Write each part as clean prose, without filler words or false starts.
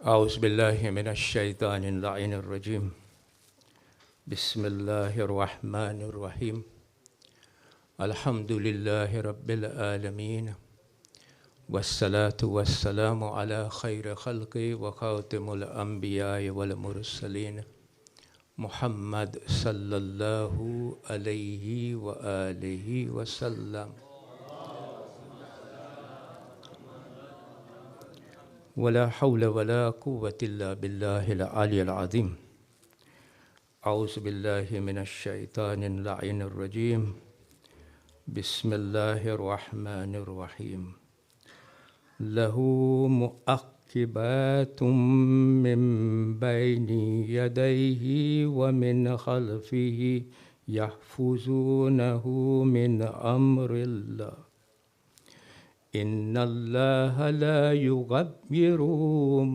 أعوذ بالله من الشيطان اللعين الرجيم بسم الله الرحمن الرحيم الحمد لله رب العالمين والصلاة والسلام على خير خلقه وخاتم الأنبياء والمرسلين محمد صلى الله عليه وآله وسلم ولا حول ولا قوة إلا بالله العلي العظيم أعوذ بالله من الشيطان اللعين الرجيم بسم الله الرحمن الرحيم له مؤقبات من بين يديه ومن خلفه يحفظونه من أمر الله إن الله لا يغير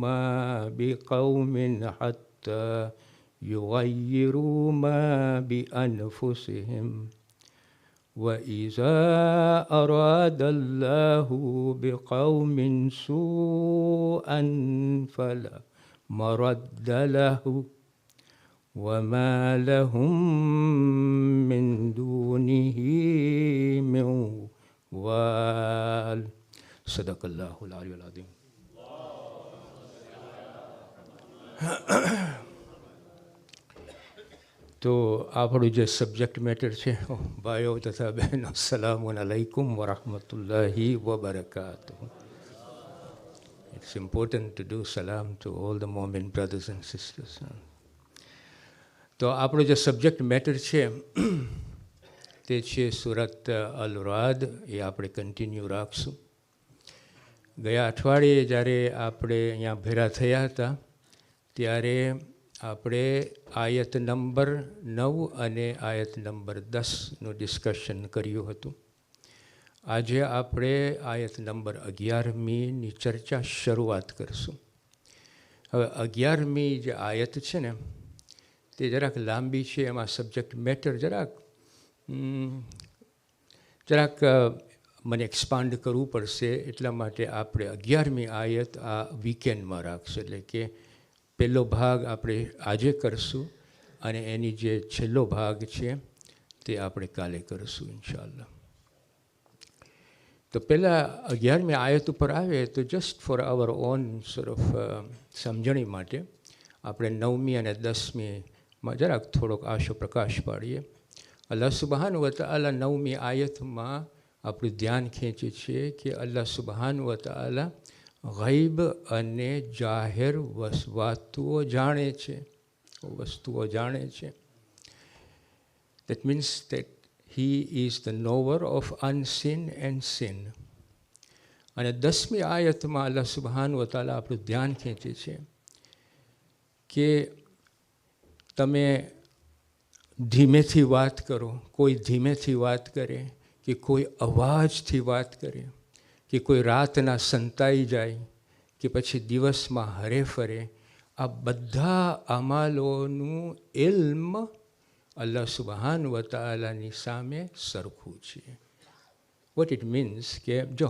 ما بقوم حتى يغيروا ما بأنفسهم وإذا أراد الله بقوم سوءا فلا مرد له وما لهم من دونه من وال صدق الله العلي العظيم. તો આપણું જે સબ્જેક્ટ મેટર છે ભાઈઓ તથા બહેનો સલામુન અલૈકુમ વરહમતુલ્લાહિ વબરકાતુહુ. It's important to do salam to all the Mu'min brothers and sisters. તો આપણો જે સબ્જેક્ટ મેટર છે તે છે સુરત અલ-રાદ. એ આપણે કન્ટિન્યુ રાખશું. ગયા અઠવાડિયે જ્યારે આપણે અહીંયા ભેગા થયા હતા ત્યારે આપણે આયત નંબર 9 અને આયત નંબર 10નું ડિસ્કશન કર્યું હતું. આજે આપણે આયત નંબર 11મીની ચર્ચા શરૂઆત કરશું. હવે 11મી જે આયત છે ને તે જરાક લાંબી છે. એમાં સબ્જેક્ટ મેટર જરાક મને એક્સપાન્ડ કરવું પડશે. એટલા માટે આપણે 11મી આયત આ વીકેન્ડમાં રાખશું. એટલે કે પહેલો ભાગ આપણે આજે કરશું અને એની જે છેલ્લો ભાગ છે તે આપણે કાલે કરશું ઇન્શાઅલ્લાહ. તો પહેલાં 11મી આયત ઉપર આવે તો just for our own sort of સમજણી માટે આપણે 9મી અને 10મીમાં જરાક થોડોક આશો પ્રકાશ પાડીએ. અલ્લાહ સુબહાન વ તઆલા 9મી આયતમાં આપણું ધ્યાન ખેંચે છે કે અલ્લાહ સુબહાન વ તઆલા ગૈબ અને જાહેર વસ્તુઓ જાણે છે. That means that he is the knower of unseen and sin. અને 10મી આયતમાં અલ્લાહ સુબહાન વ તઆલા આપણું ધ્યાન ખેંચે છે કે તમે ધીમેથી વાત કરો. કોઈ ધીમેથી વાત કરે કે કોઈ અવાજથી વાત કરે કે કોઈ રાતના સંતાઈ જાય કે પછી દિવસમાં હરે ફરે, આ બધા અમાલોનું ઇલ્મ અલ્લાહ સુબહાન વ તઆલાની સામે સરખું છે. વોટ ઇટ મીન્સ કે જો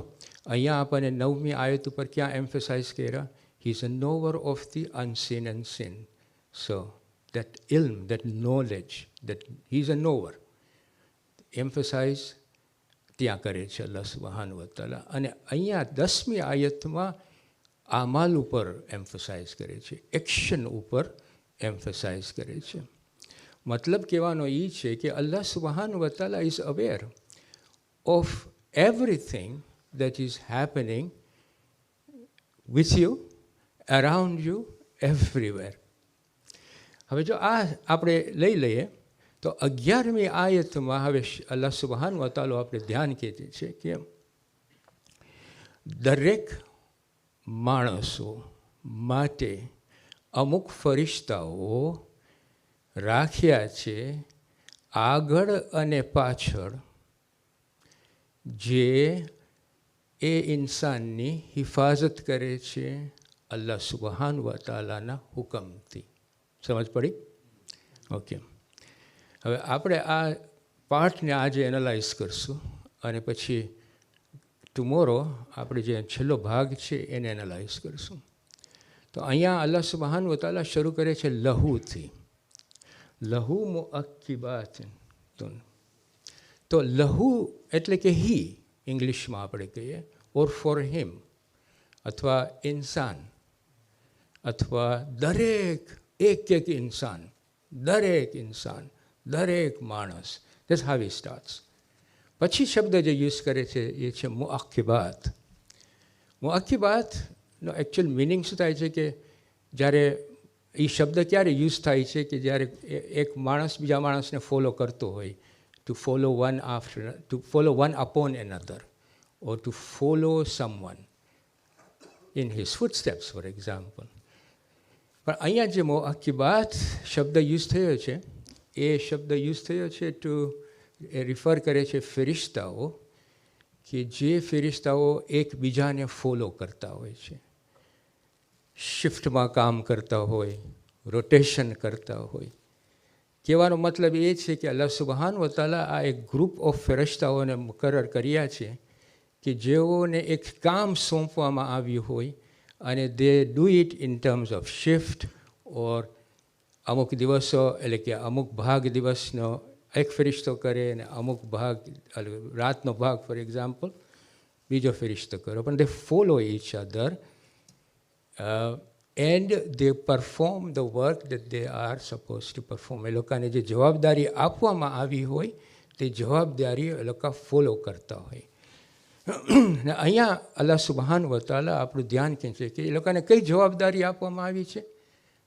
અહીંયા આપણને 9મી આયત ઉપર ક્યાં એમ્ફેસાઇઝ કર્યા? He is a knower of the unseen and seen. So that ilm, that knowledge, that he is a knower, emphasize ત્યાં કરે છે અલ્લાહ સુબહાનહુ વ તઆલા. અને અહીંયા 10મી આયતમાં આમાલ ઉપર એમ્ફસાઇઝ કરે છે, એક્શન ઉપર એમ્ફસાઇઝ કરે છે. મતલબ કહેવાનો એ છે કે અલ્લાહ સુબહાનહુ વ તઆલા is aware of everything that is happening with you, around you, everywhere. હવે જો આ આપણે લઈ લઈએ તો 11મી આયતમાં હવે અલ્લાહ સુબહાનહુ વ તઆલા આપણે ધ્યાન ખેંચે છે કે દરેક માણસો માટે અમુક ફરિશ્તાઓ રાખ્યા છે આગળ અને પાછળ, જે એ ઇન્સાનની હિફાજત કરે છે અલ્લાહ સુબહાનહુ વ તઆલાના હુકમથી. સમજ પડી? ઓકે. હવે આપણે આ પાઠને આજે એનાલાઇઝ કરશું અને પછી ટુમોરો આપણે જે છેલ્લો ભાગ છે એને એનાલાઇઝ કરશું. તો અહીંયા અલ્લાહ સુબ્હાનહુ વ તઆલા શરૂ કરે છે લહુથી, લહુ મુઅક્કિબાત. તો લહુ એટલે કે હી ઇંગ્લિશમાં આપણે કહીએ, ઓર ફોર હિમ, અથવા ઇન્સાન, અથવા દરેક એક ઇન્સાન, દરેક માણસ. That's how he starts. પછી શબ્દ જે યુઝ કરે છે એ છે મુઅક્કિબાત. મુઅક્કિબાતનો એકચ્યુઅલ મિનિંગ શું થાય છે કે જ્યારે એ શબ્દ ક્યારે યુઝ થાય છે કે જ્યારે એક માણસ બીજા માણસને ફોલો કરતો હોય, to follow one upon another, or to follow someone in his footsteps, for example. પણ અહીંયા જે મુઅક્કિબાત શબ્દ યુઝ થયો છે, એ શબ્દ યુઝ થયો છે એ રિફર કરે છે ફેરિશ્તાઓ, કે જે ફેરિશ્તાઓ એકબીજાને ફોલો કરતા હોય છે, શિફ્ટમાં કામ કરતા હોય, રોટેશન કરતા હોય. કહેવાનો મતલબ એ છે કે અલ્લાહ સુબ્હાનહુ વ તઆલા આ એક ગ્રુપ ઓફ ફેરિશ્તાઓને મુકર્રર કર્યા છે કે જેઓને એક કામ સોંપવામાં આવ્યું હોય અને they do it in terms of shift, or અમુક દિવસો એટલે કે અમુક ભાગ દિવસનો એક ફેરિશ્તો કરે અને અમુક ભાગ રાતનો ભાગ ફોર એક્ઝામ્પલ બીજો ફેરિશ્તો કરે, પણ they follow each other and they perform the work that they are suppose to perform. એ લોકોને જે જવાબદારી આપવામાં આવી હોય તે જવાબદારી એ લોકો ફોલો કરતા હોય. ને અહીંયા અલ્લાહ સુબ્હાનહુ વ તઆલા આપણું ધ્યાન ખેંચે કે એ લોકોને કઈ જવાબદારી આપવામાં આવી છે?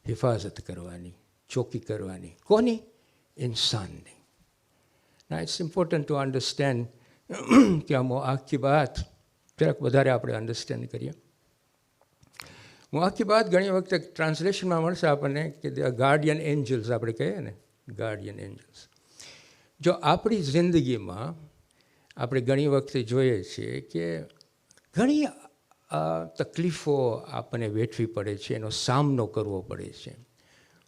હિફાજત કરવાની, ચોકી કરવાની. કોની? ઇન્સાનની. ના ઇટ્સ ઇમ્પોર્ટન્ટ ટુ અન્ડરસ્ટેન્ડ કે આ મુઅક્કિબાત જરાક વધારે આપણે અન્ડરસ્ટેન્ડ કરીએ. મુઅક્કિબાત ઘણી વખતે ટ્રાન્સલેશનમાં મળશે આપણને કે ગાર્ડિયન એન્જલ્સ આપણે કહીએ ને, ગાર્ડિયન એન્જલ્સ. જો આપણી જિંદગીમાં આપણે ઘણી વખતે જોઈએ છીએ કે ઘણી તકલીફો આપણને વેઠવી પડે છે, એનો સામનો કરવો પડે છે.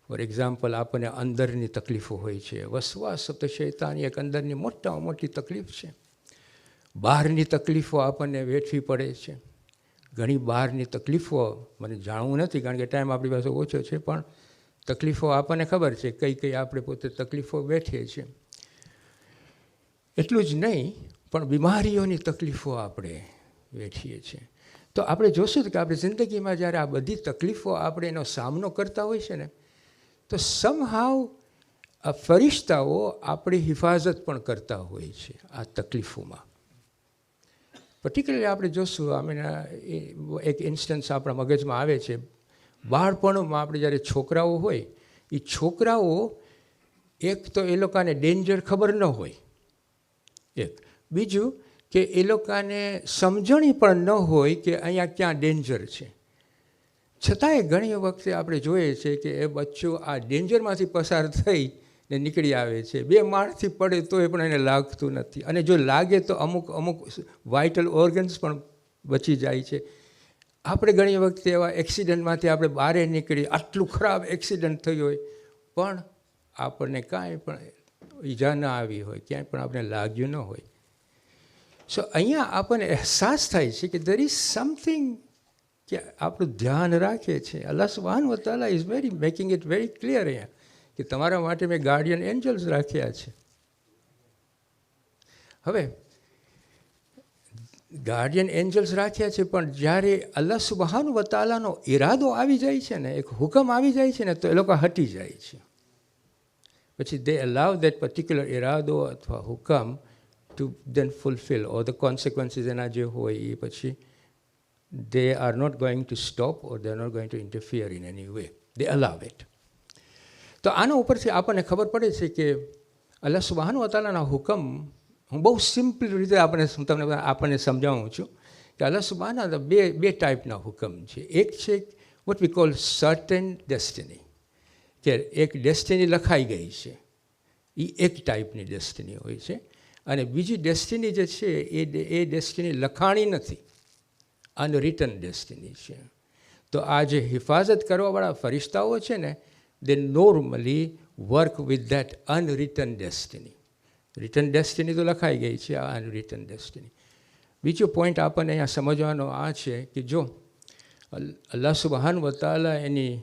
ફોર એક્ઝામ્પલ, આપણને અંદરની તકલીફો હોય છે. વસવાસ તો શૈતાની એક અંદરની મોટામાં મોટી તકલીફ છે. બહારની તકલીફો આપણને વેઠવી પડે છે. ઘણી બહારની તકલીફો મને જાણવું નથી કારણ કે ટાઈમ આપણી પાસે ઓછો છે, પણ તકલીફો આપણને ખબર છે કઈ કઈ આપણે પોતે તકલીફો વેઠીએ છીએ. એટલું જ નહીં, પણ બીમારીઓની તકલીફો આપણે વેઠીએ છીએ. તો આપણે જોશું કે આપણી જિંદગીમાં જ્યારે આ બધી તકલીફો આપણે એનો સામનો કરતા હોય છે ને, તો સમહાવ આ ફરિશ્તાઓ આપણી હિફાજત પણ કરતા હોય છે આ તકલીફોમાં. પર્ટિક્યુલરલી આપણે જોશું, અમે એક ઇન્સ્ટન્સ આપણા મગજમાં આવે છે. બાળપણમાં આપણે જ્યારે છોકરાઓ હોય, એ છોકરાઓ એક તો એ લોકોને ડેન્જર ખબર ન હોય, એક. બીજું કે એ લોકોને સમજણી પણ ન હોય કે અહીંયા ક્યાં ડેન્જર છે. છતાંય ઘણી વખતે આપણે જોઈએ છીએ કે એ બચ્ચો આ ડેન્જરમાંથી પસાર થઈને નીકળી આવે છે. 2 માળથી પડે તોય પણ એને લાગતું નથી, અને જો લાગે તો અમુક વાઇટલ ઓર્ગન્સ પણ બચી જાય છે. આપણે ઘણી વખતે એવા એક્સિડન્ટમાંથી આપણે બહાર નીકળી, આટલું ખરાબ એક્સિડન્ટ થયું હોય પણ આપણને કાંઈ પણ ઈજા ન આવી હોય, ક્યાંય પણ આપણે લાગ્યું ન હોય. સો અહીંયા આપણને અહેસાસ થાય છે કે દેર ઇઝ સમથિંગ કે આપણું ધ્યાન રાખે છે. અલ્લાહ સુબ્હાનહુ વ તઆલા is making it very clear અહીંયા કે તમારા માટે મેં ગાર્ડિયન એન્જલ્સ રાખ્યા છે. હવે ગાર્ડિયન એન્જલ્સ રાખ્યા છે, પણ જ્યારે અલ્લાહ સુબ્હાનહુ વ તઆલાનો ઈરાદો આવી જાય છે ને, એક હુકમ આવી જાય છે ને, તો એ લોકો હટી જાય છે. પછી દે અલાવ દેટ પર્ટિક્યુલર ઈરાદો અથવા હુકમ to then fulfil, or the consequences એના જે હોય એ પછી they are not going to stop, or they are not going to interfere in any way. They allow it. તો આના ઉપરથી આપણને ખબર પડે છે કે અલ્લાહ સુબ્હાનહુ વ તઆલાના હુકમ, હું બહુ સિમ્પલ રીતે આપણને સમજાવું છું કે અલ્લાહ સુબ્હાનહુ બે ટાઈપના હુકમ છે. એક છે what we call certain destiny, કે એક ડેસ્ટિની લખાઈ ગઈ છે, એ એક ટાઈપની ડેસ્ટિની હોય છે. અને બીજી ડેસ્ટિની જે છે એ ડેસ્ટિની લખાણી નથી, અનરિટન ડેસ્ટિની છે. તો આ જે હિફાજત કરવાવાળા ફરિશ્તાઓ છે ને, they normally work with that unwritten destiny. Written destiny તો લખાઈ ગઈ છે, આ અનરિટન ડેસ્ટિની. બીજો પોઈન્ટ આપણને અહીંયા સમજવાનો આ છે કે જો અલ્લાહ સુબહાન વ તઆલા એની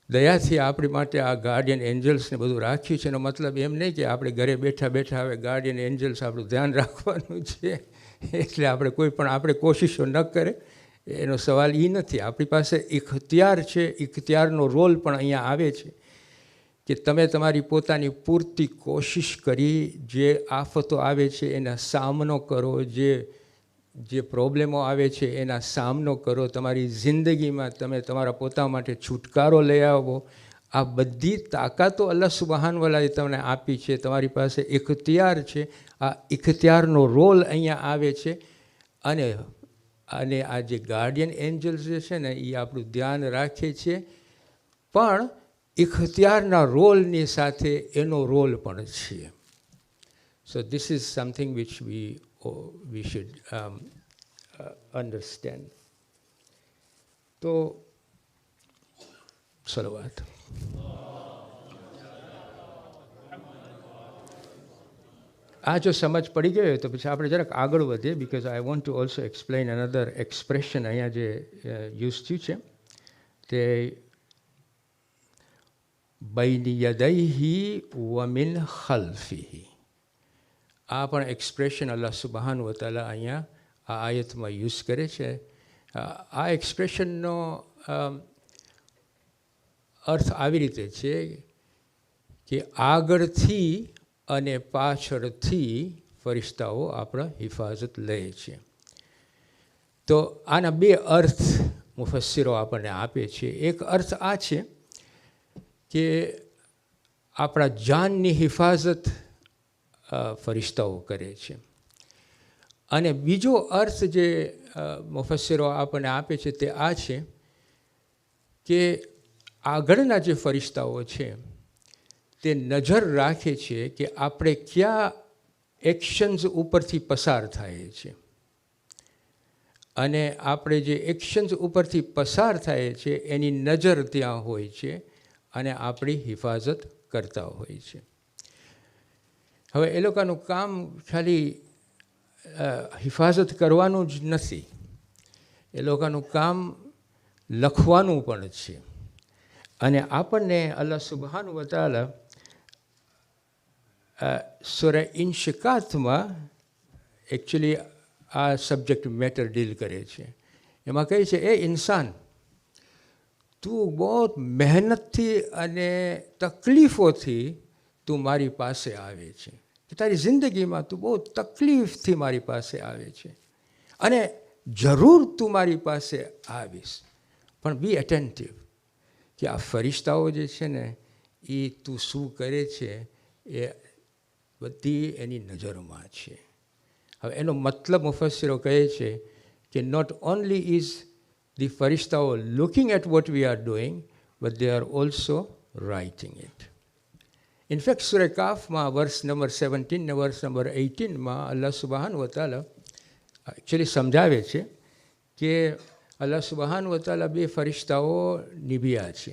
દયાથી આપણી માટે આ ગાર્ડિયન એન્જલ્સને બધું રાખ્યું છે. એનો મતલબ એમ નહીં કે આપણે ઘરે બેઠા બેઠા હવે ગાર્ડિયન એન્જલ્સ આપણું ધ્યાન રાખવાનું છે એટલે આપણે કોઈ પણ આપણે કોશિશો ન કરે, એનો સવાલ એ નથી. આપણી પાસે ઇખ્તિયાર છે. ઇખ્તિયારનો રોલ પણ અહીંયા આવે છે કે તમે તમારી પોતાની પૂરતી કોશિશ કરી જે આફતો આવે છે એના સામનો કરો, જે પ્રોબ્લેમો આવે છે એના સામનો કરો, તમારી જિંદગીમાં તમે તમારા પોતા માટે છુટકારો લઈ આવો. આ બધી તાકાતો અલ્લાહ સુબહાન વતાલાએ તમને આપી છે. તમારી પાસે ઇખ્તિયાર છે. આ ઇખ્તિયારનો રોલ અહીંયા આવે છે. અને આ જે ગાર્ડિયન એન્જલ્સ જે છે ને એ આપણું ધ્યાન રાખે છે, પણ ઇખ્તિયારના રોલની સાથે એનો રોલ પણ છે. So this is something which we should understand. તો સલવાત. આ જો સમજ પડી ગયો તો પછી આપણે જરાક આગળ વધીએ, because I want to also explain another expression અહીંયા જે યુઝ થયું છે તે બૈની યદૈહી વ મિન ખલ્ફિહી. આ પણ એક્સપ્રેશન અલ્લાહ સુબહાન વ તઆલા અહીંયા આ આયતમાં યુઝ કરે છે. આ એક્સપ્રેશનનો અર્થ આવી રીતે છે કે આગળથી અને પાછળથી ફરિશ્તાઓ આપણા હિફાજત લે છે. તો આના બે અર્થ મુફસ્સિરો આપણને આપે છે. એક અર્થ આ છે કે આપણા જાનની હિફાજત ફરિશ્તાઓ કરે છે. અને બીજો અર્થ જે મુફસ્સિરો આપણને આપે છે તે આ છે કે આગળના જે ફરિશ્તાઓ છે તે નજર રાખે છે કે આપણે કયા એક્શન્સ ઉપરથી પસાર થાય છે, અને આપણે જે એક્શન્સ ઉપરથી પસાર થાય છે એની નજર ત્યાં હોય છે અને આપણી હિફાજત કરતા હોય છે. હવે એ લોકોનું કામ ખાલી હિફાજત કરવાનું જ નથી, એ લોકોનું કામ લખવાનું પણ છે. અને આપણને અલ્લાહ સુબહાન વ તઆલા સૂરા ઇન્શિકાતમાં એકચ્યુઅલી આ સબ્જેક્ટ મેટર ડીલ કરે છે. એમાં કહે છે, એ ઇન્સાન તું બહુ મહેનતથી અને તકલીફોથી તું મારી પાસે આવે છે, કે તારી જિંદગીમાં તું બહુ તકલીફથી મારી પાસે આવે છે અને જરૂર તું મારી પાસે આવીશ, પણ બી એટેન્ટિવ કે આ ફરિશ્તાઓ જે છે ને એ તું શું કરે છે એ બધી એની નજરમાં છે. હવે એનો મતલબ મુફસ્સિરો કહે છે કે નોટ ઓનલી ઇઝ ધી ફરિશ્તાઓ looking at what we are doing, but they are also writing it. In fact સૂરા કાફમાં વર્સ નંબર 17 ને વર્સ નંબર 18માં અલ્લાહ સુબહાન વ તઆલા એકચ્યુઅલી સમજાવે છે કે અલ્લાહ સુબહાન વ તઆલા બે ફરિશ્તાઓ નિભ્યા છે,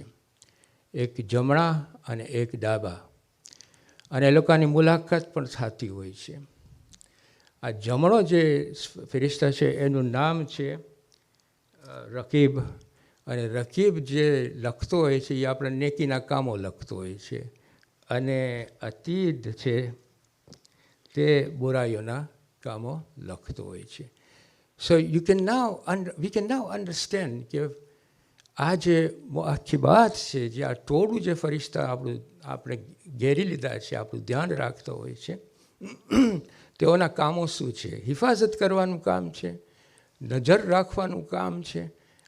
એક જમણા અને એક ડાબા, અને એ લોકોની મુલાકાત પણ થતી હોય છે. આ જમણો જે ફરિશ્તા છે એનું નામ છે રકીબ, અને રકીબ જે લખતો હોય છે એ આપણા નેકીના કામો લખતો હોય છે, અને અતીદ છે તે બુરાઈઓના કામો લખતો હોય છે. સો we can now understand કે આ જે આખી વાત છે, જે આ ટોળું જે ફરિશ્તા આપણે ઘેરી લીધા છે, આપણું ધ્યાન રાખતો હોય છે, તેઓના કામો શું છે? હિફાજત કરવાનું કામ છે, નજર રાખવાનું કામ છે,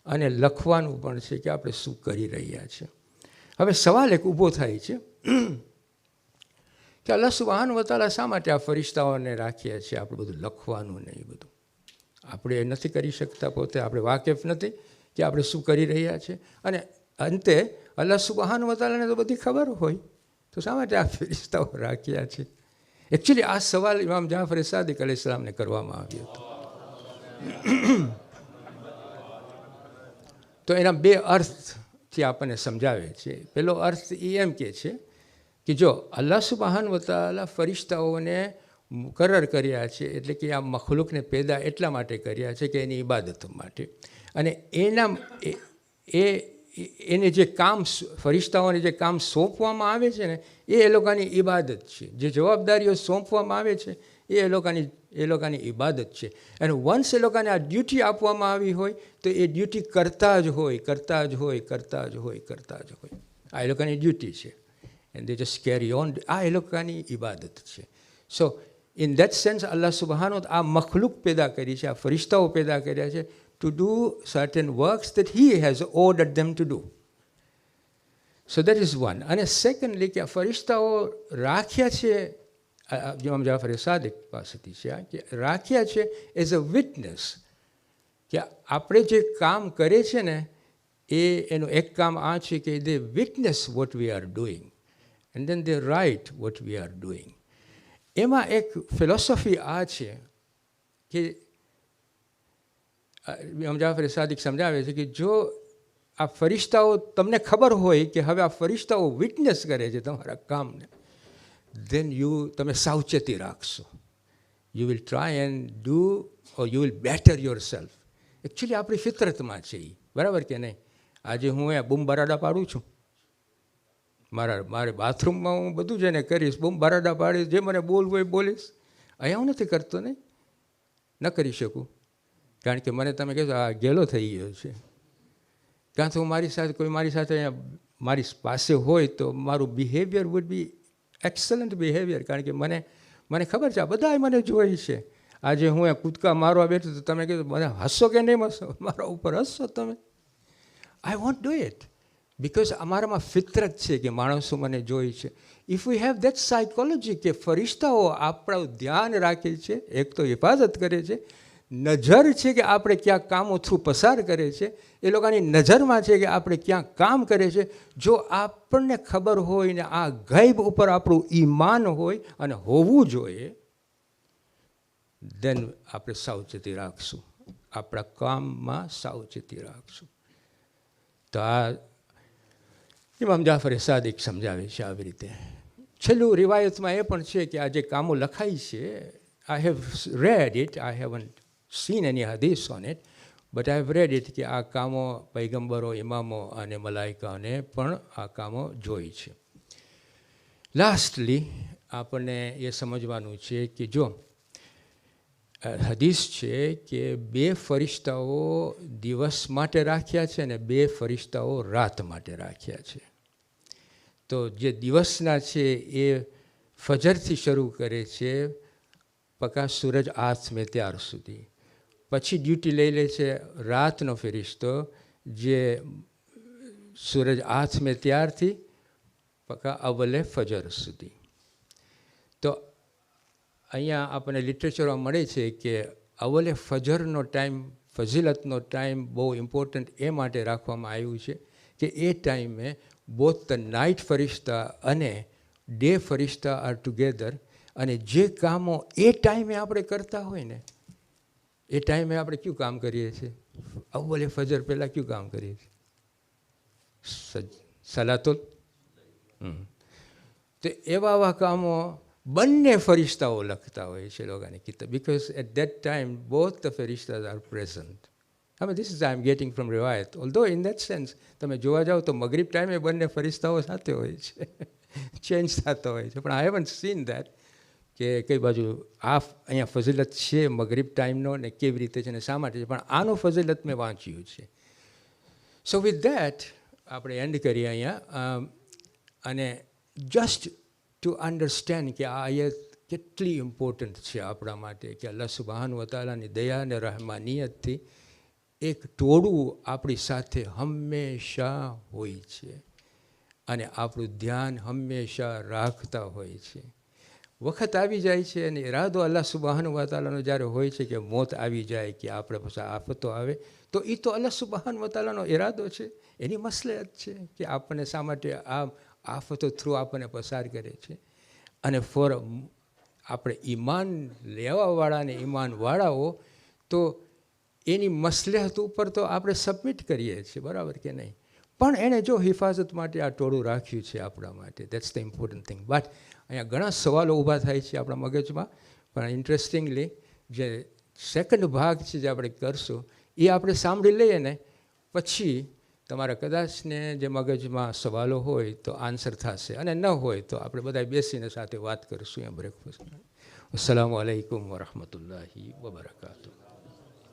અને લખવાનું પણ છે કે આપણે શું કરી રહ્યા છે. હવે સવાલ એક ઊભો થાય છે કે અલ્લાહ સુબહાન વ તઆલા શા માટે આ ફરિશ્તાઓને રાખ્યા છે આપણે બધું લખવાનું ને એ બધું? આપણે એ નથી કરી શકતા, પોતે આપણે વાકેફ નથી કે આપણે શું કરી રહ્યા છે. અને અંતે અલ્લાહ સુબહાન વ તઆલાને તો બધી ખબર હોય, તો શા માટે આ ફરિશ્તાઓ રાખ્યા છે? એકચ્યુઅલી આ સવાલ ઇમામ જાફર સાદિક અલૈહિસ્સલામને કરવામાં આવ્યો હતો. તો એના બે અર્થથી આપણને સમજાવે છે. પહેલો અર્થ એ એમ કહે છે કે જો અલ્લાહ સુબહાન વ તઆલા ફરિશ્તાઓને મુકર્રર કર્યા છે, એટલે કે આ મખલુકને પેદા એટલા માટે કર્યા છે કે એની ઇબાદત માટે, અને એને જે કામ ફરિશ્તાઓને જે કામ સોંપવામાં આવે છે ને એ લોકોની ઇબાદત છે. જે જવાબદારીઓ સોંપવામાં આવે છે એ લોકોની ઇબાદત છે. અને વન્સ એ લોકોને આ ડ્યુટી આપવામાં આવી હોય તો એ ડ્યુટી કરતા જ હોય. આ એ લોકોની ડ્યુટી છે. And they just carry on. આ એ લોકોની ઇબાદત છે. સો ઇન દેટ સેન્સ અલ્લાહ સુબહાનો આ મખલુક પેદા કરી છે, આ ફરિશ્તાઓ પેદા કર્યા છે to do certain works that he has ordered them to do. So that is one. અને સેકન્ડલી કે ફરિશ્તાઓ રાખ્યા છે, ઇમામ જાફર સાદિક પાસેથી છે કે રાખ્યા છે એઝ અ વિટનેસ, કે આપણે જે કામ કરે છે ને એનું એક કામ આ છે કે they witness what we are doing and then they write what we are doing. એમાં એક ફિલોસોફી આ છે કે ઇમામ જાફર સાદિક સમજાવે છે કે જો આ ફરિશ્તાઓ તમને ખબર હોય કે હવે આ ફરિશ્તાઓ વિટનેસ કરે છે તમારા કામને, then તમે સાવચેતી રાખશો. You will try and do or you will better yourself. Actually આપણી ફિતરતમાં છે એ, બરાબર કે નહીં? આજે હું એ બૂમ બરાડા પાડું છું, મારે બાથરૂમમાં હું બધું જ એને કરીશ, બૂમ બરાડા પાડીશ, જે મને બોલવું એ બોલીશ. અહીંયા હું નથી કરતો ને, ન કરી શકું, કારણ કે મને તમે કહેશો આ ગેલો થઈ ગયો છે. કાં તો કોઈ મારી સાથે અહીંયા મારી પાસે હોય તો મારું behaviour would be excellent behaviour, કારણ કે મને ખબર છે આ બધા મને જોઈ છે. આજે હું એ કૂદકા મારવા બેઠું તો તમે કીધું મને હસો કે નહીં હસો, મારા ઉપર હસો તમે. I want do it because અમારામાં ફિતરત છે કે માણસો મને જોઈ છે. If we have that psychology કે ફરિશ્તાઓ આપણું ધ્યાન રાખે છે, એક તો હિફાજત કરે છે, નજર છે કે આપણે ક્યાં કામો થ્રુ પસાર કરે છે, એ લોકોની નજરમાં છે કે આપણે ક્યાં કામ કરે છે. જો આપણને ખબર હોય ને આ ગૈબ ઉપર આપણું ઈમાન હોય અને હોવું જોઈએ, દેન આપણે સાવચેતી રાખશું, આપણા કામમાં સાવચેતી રાખશું. તો આ ઇમામ જાફર સાદિક સમજાવે છે આવી રીતે. છેલ્લું રિવાયતમાં એ પણ છે કે આ જે કામો લખાય છે, I have red it, I haven't seen any hadith on it, but I have read it કે આ કામો પૈગંબરો, ઇમામો અને મલાઈકાને પણ આ કામો જોઈ છે. લાસ્ટલી આપણને એ સમજવાનું છે કે જો હદીસ છે કે 2 ફરિશ્તાઓ દિવસ માટે રાખ્યા છે અને 2 ફરિશ્તાઓ રાત માટે રાખ્યા છે. તો જે દિવસના છે એ ફજરથી શરૂ કરે છે પકા સૂરજ આથમે ત્યાર સુધી, પછી ડ્યુટી લઈ લે છે રાતનો ફરિશ્તો જે સૂરજ આથમે ત્યારથી પકા અવલે ફજર સુધી. તો અહીંયા આપણને લિટરેચરમાં મળે છે કે અવલે ફજરનો ટાઈમ, ફઝીલતનો ટાઈમ બહુ ઇમ્પોર્ટન્ટ એ માટે રાખવામાં આવ્યું છે કે એ ટાઈમે બોથ ધ નાઇટ ફરિશ્તા અને ડે ફરિશ્તા આર ટુગેધર, અને જે કામો એ ટાઈમે આપણે કરતા હોય ને, એ ટાઈમે આપણે કયું કામ કરીએ છીએ? અવ્વલે ફજર પહેલાં કયું કામ કરીએ છીએ? સલાતુલ. તો એવા કામો બંને ફરિશ્તાઓ લખતા હોય છે લોકોની કિતાબ, because at that time both the ફરિશ્તાઝ આર પ્રેઝન્ટ. હવે this is I am getting from રિવાયત. ઓલ્ધો ઇન દેટ સેન્સ તમે જોવા જાઓ તો મગરિબ ટાઈમે બંને ફરિશ્તાઓ સાથે હોય છે, ચેન્જ થતા હોય છે. પણ આઈ હેવન્ટ સીન દેટ કે કઈ બાજુ આ અહીંયા ફઝીલત છે મગરિબ ટાઈમનો ને કેવી રીતે છે ને શા માટે છે, પણ આનું ફઝીલત મેં વાંચ્યું છે. સો વિથ દેટ આપણે એન્ડ કરીએ અહીંયા. અને જસ્ટ ટુ અન્ડરસ્ટેન્ડ કે આ આયત કેટલી ઇમ્પોર્ટન્ટ છે આપણા માટે, કે અલ્લાહ સુબહાનહુ વ તઆલાની દયા અને રહેમાનિયતથી એક ટોળું આપણી સાથે હંમેશા હોય છે અને આપણું ધ્યાન હંમેશા રાખતા હોય છે. વખત આવી જાય છે અને ઈરાદો અલ્લાહ સુબહાનહુ વ તઆલાનો જ્યારે હોય છે કે મોત આવી જાય, કે આપણે પછી આફતો આવે, તો એ તો અલ્લાહ સુબહાનહુ વ તઆલાનો ઈરાદો છે, એની મસલહત છે કે આપણને શા માટે આ આફતો થ્રુ આપણને પસાર કરે છે. અને ફોર આપણે ઈમાન લેવાવાળાને ઈમાનવાળાઓ તો એની મસલહત ઉપર તો આપણે સબમિટ કરીએ છીએ, બરાબર કે નહીં? પણ એણે જો હિફાજત માટે આ ટોળું રાખ્યું છે આપણા માટે, that's the important thing. But અહીંયા ઘણા સવાલો ઊભા થાય છે આપણા મગજમાં, પણ ઇન્ટરેસ્ટિંગલી જે સેકન્ડ ભાગ છે જે આપણે કરશું એ આપણે સાંભળી લઈએ ને પછી તમારા કદાચને જે મગજમાં સવાલો હોય તો આન્સર થશે, અને ન હોય તો આપણે બધા બેસીને સાથે વાત કરીશું બ્રેકફાસ્ટ. અસ્સલામુ અલૈકુમ વરહમતુલ્લાહિ વબરકાતુહ.